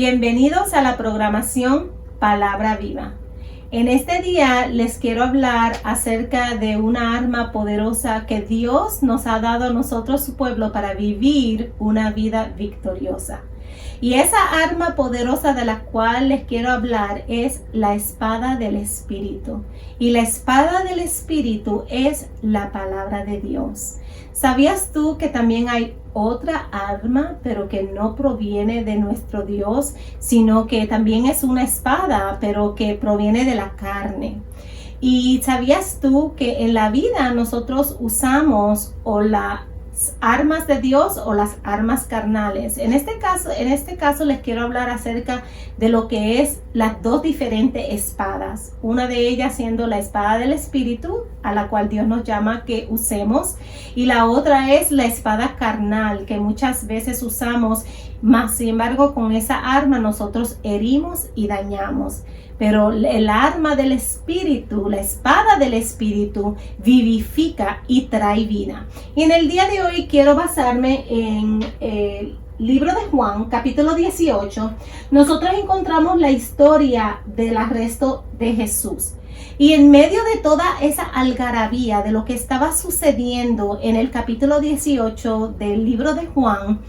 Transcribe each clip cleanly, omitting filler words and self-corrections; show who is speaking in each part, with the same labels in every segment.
Speaker 1: Bienvenidos a la programación Palabra Viva. En este día les quiero hablar acerca de una arma poderosa que Dios nos ha dado a nosotros, su pueblo, para vivir una vida victoriosa. Y esa arma poderosa de la cual les quiero hablar es la espada del Espíritu. Y la espada del Espíritu es la palabra de Dios. ¿Sabías tú que también hay otra arma, pero que no proviene de nuestro Dios, sino que también es una espada, pero que proviene de la carne? ¿Y sabías tú que en la vida nosotros usamos o las armas de Dios o las armas carnales? En este caso les quiero hablar acerca de lo que es las dos diferentes espadas. Una de ellas siendo la espada del Espíritu, a la cual Dios nos llama que usemos, y la otra es la espada carnal, que muchas veces usamos, más sin embargo con esa arma nosotros herimos y dañamos. Pero el arma del Espíritu, la espada del Espíritu, vivifica y trae vida. Y en el día de hoy quiero basarme en el libro de Juan, capítulo 18. Nosotros encontramos la historia del arresto de Jesús. Y en medio de toda esa algarabía de lo que estaba sucediendo en el capítulo 18 del libro de Juan,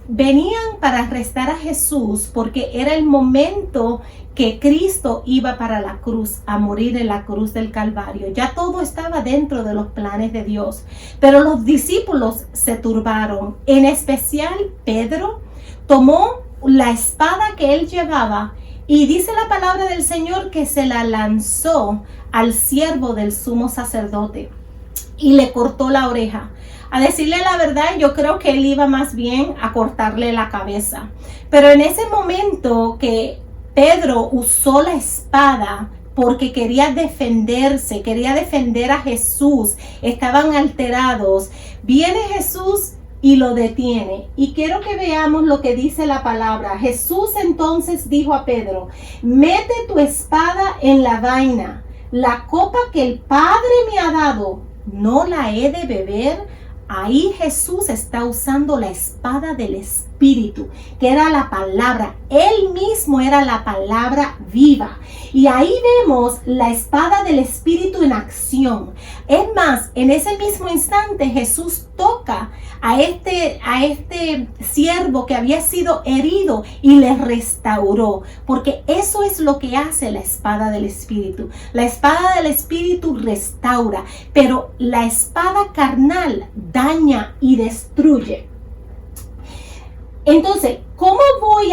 Speaker 1: venían para arrestar a Jesús porque era el momento que Cristo iba para la cruz, a morir en la cruz del Calvario. Ya todo estaba dentro de los planes de Dios. Pero los discípulos se turbaron. En especial Pedro tomó la espada que él llevaba y dice la palabra del Señor que se la lanzó al siervo del sumo sacerdote y le cortó la oreja. A decirle la verdad, yo creo que él iba más bien a cortarle la cabeza. Pero en ese momento que Pedro usó la espada porque quería defenderse, quería defender a Jesús, estaban alterados, viene Jesús y lo detiene. Y quiero que veamos lo que dice la palabra. Jesús entonces dijo a Pedro: mete tu espada en la vaina. La copa que el Padre me ha dado, ¿no la he de beber? Ahí Jesús está usando la espada del Espíritu, que era la palabra. Él mismo era la palabra viva. Y ahí vemos la espada del Espíritu en acción. Es más, en ese mismo instante Jesús toca a este siervo que había sido herido y le restauró. Porque eso es lo que hace la espada del Espíritu. La espada del Espíritu restaura, pero la espada carnal daña y destruye. Entonces, ¿cómo voy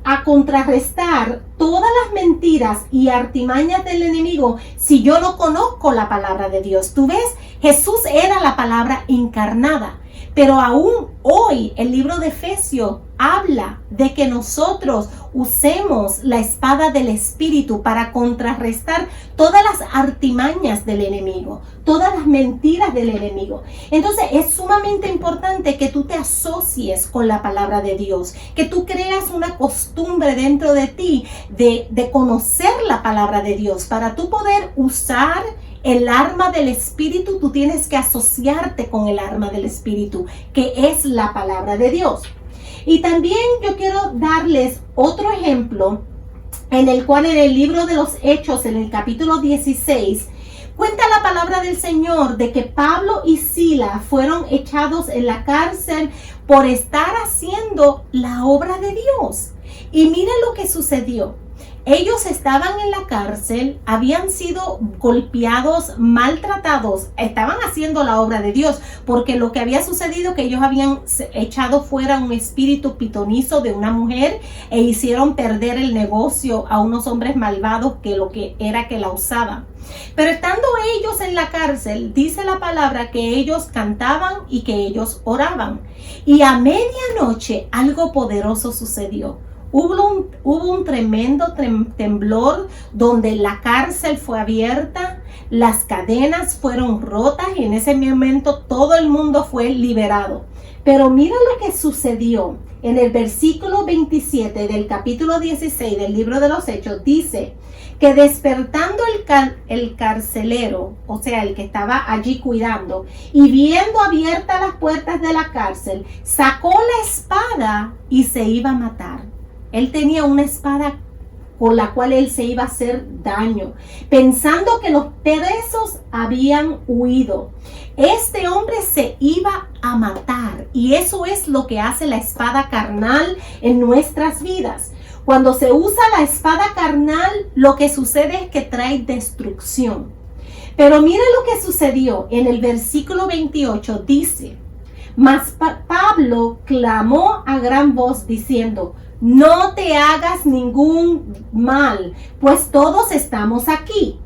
Speaker 1: a contrarrestar todas las mentiras y artimañas del enemigo si yo no conozco la palabra de Dios? Tú ves, Jesús era la palabra encarnada, pero aún hoy el libro de Efesios habla de que nosotros usemos la espada del Espíritu para contrarrestar todas las artimañas del enemigo, todas las mentiras del enemigo. Entonces es sumamente importante que tú te asocies con la palabra de Dios, que tú creas una costumbre dentro de ti de conocer la palabra de Dios. Para tú poder usar el arma del Espíritu, tú tienes que asociarte con el arma del Espíritu, que es la palabra de Dios. Y también yo quiero darles otro ejemplo en el cual en el libro de los Hechos, en el capítulo 16, cuenta la palabra del Señor de que Pablo y Silas fueron echados en la cárcel por estar haciendo la obra de Dios. Y mira lo que sucedió. Ellos estaban en la cárcel, habían sido golpeados, maltratados, estaban haciendo la obra de Dios, porque lo que había sucedido que ellos habían echado fuera un espíritu pitonizo de una mujer e hicieron perder el negocio a unos hombres malvados que lo que era que la usaban. Pero estando ellos en la cárcel, dice la palabra que ellos cantaban y que ellos oraban. Y a medianoche algo poderoso sucedió. Hubo un tremendo temblor donde la cárcel fue abierta, las cadenas fueron rotas y en ese momento todo el mundo fue liberado. Pero mira lo que sucedió. En el versículo 27 del capítulo 16 del libro de los Hechos dice que despertando el carcelero, o sea, el que estaba allí cuidando, y viendo abiertas las puertas de la cárcel, sacó la espada y se iba a matar. Él tenía una espada con la cual él se iba a hacer daño, pensando que los presos habían huido. Este hombre se iba a matar, y eso es lo que hace la espada carnal en nuestras vidas. Cuando se usa la espada carnal, lo que sucede es que trae destrucción. Pero mira lo que sucedió en el versículo 28, dice: mas Pablo clamó a gran voz diciendo: no te hagas ningún mal, pues todos estamos aquí.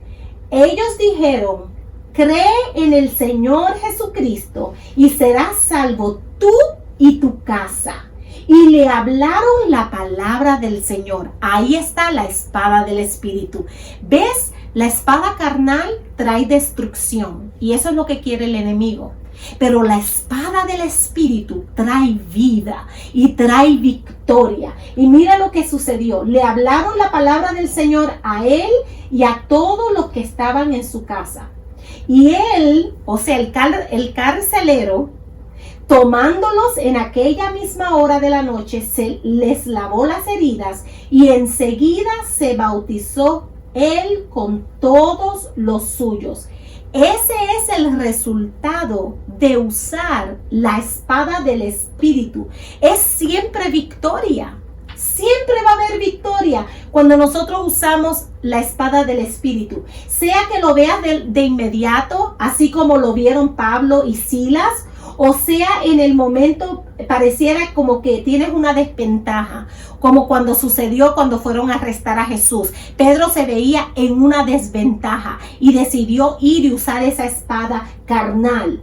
Speaker 1: Ellos dijeron: cree en el Señor Jesucristo y serás salvo tú y tu casa. Y le hablaron la palabra del Señor. Ahí está la espada del Espíritu. ¿Ves? La espada carnal trae destrucción, y eso es lo que quiere el enemigo. Pero la espada del Espíritu trae vida y trae victoria. Y mira lo que sucedió. Le hablaron la palabra del Señor a él y a todos los que estaban en su casa. Y él, o sea, el carcelero, tomándolos en aquella misma hora de la noche, les lavó las heridas, y enseguida se bautizó él con todos los suyos. Ese es el resultado de usar la espada del Espíritu. Es siempre victoria. Siempre va a haber victoria cuando nosotros usamos la espada del Espíritu. Sea que lo veas de inmediato, así como lo vieron Pablo y Silas, o sea en el momento pareciera como que tienes una desventaja, como cuando sucedió cuando fueron a arrestar a Jesús. Pedro se veía en una desventaja y decidió ir y usar esa espada carnal.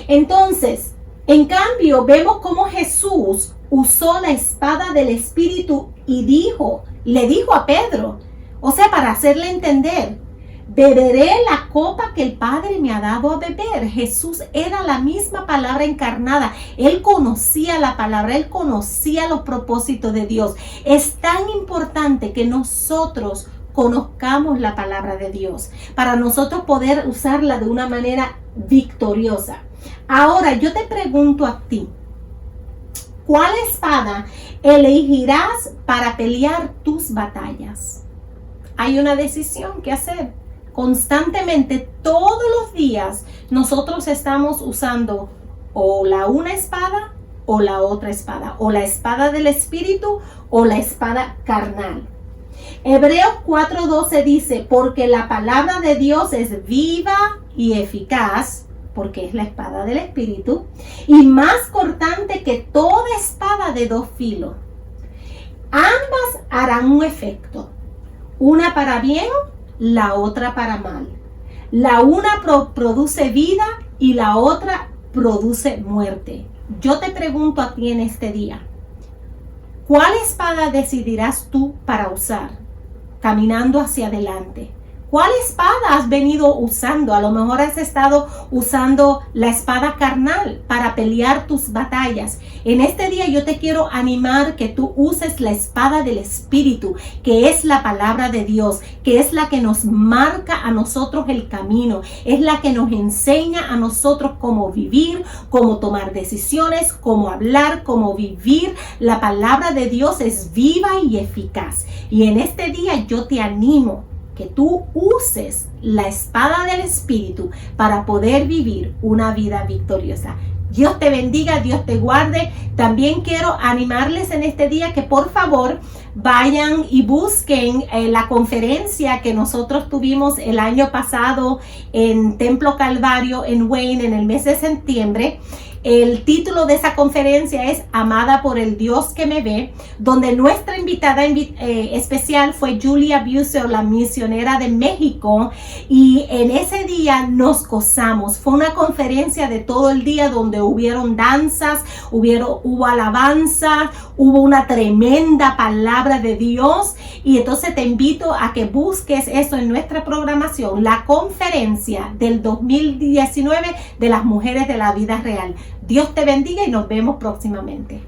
Speaker 1: Entonces, en cambio, vemos cómo Jesús usó la espada del Espíritu y le dijo a Pedro, o sea, para hacerle entender: beberé la copa que el Padre me ha dado a beber. Jesús era la misma palabra encarnada. Él conocía la palabra, él conocía los propósitos de Dios. Es tan importante que nosotros conozcamos la palabra de Dios para nosotros poder usarla de una manera victoriosa. Ahora yo te pregunto a ti, ¿cuál espada elegirás para pelear tus batallas? Hay una decisión que hacer. Constantemente, todos los días, nosotros estamos usando o la una espada o la otra espada, o la espada del Espíritu o la espada carnal. Hebreos 4:12 dice: porque la palabra de Dios es viva y eficaz, porque es la espada del Espíritu, y más cortante que toda espada de dos filos. Ambas harán un efecto, una para bien, la otra para mal. La una produce vida y la otra produce muerte. Yo te pregunto a ti en este día, ¿cuál espada decidirás tú para usar caminando hacia adelante? ¿Cuál espada has venido usando? A lo mejor has estado usando la espada carnal para pelear tus batallas. En este día yo te quiero animar que tú uses la espada del Espíritu, que es la palabra de Dios, que es la que nos marca a nosotros el camino, es la que nos enseña a nosotros cómo vivir, cómo tomar decisiones, cómo hablar, cómo vivir. La palabra de Dios es viva y eficaz. Y en este día yo te animo que tú uses la espada del Espíritu para poder vivir una vida victoriosa. Dios te bendiga, Dios te guarde. También quiero animarles en este día que por favor vayan y busquen la conferencia que nosotros tuvimos el año pasado en Templo Calvario en Wayne en el mes de septiembre. El título de esa conferencia es Amada por el Dios que me ve, donde nuestra invitada especial fue Julia Buser, la misionera de México, y en ese día nos gozamos. Fue una conferencia de todo el día donde hubieron danzas, hubo alabanza, hubo una tremenda palabra de Dios, y entonces te invito a que busques eso en nuestra programación, la conferencia del 2019 de las mujeres de la vida real. Dios te bendiga y nos vemos próximamente.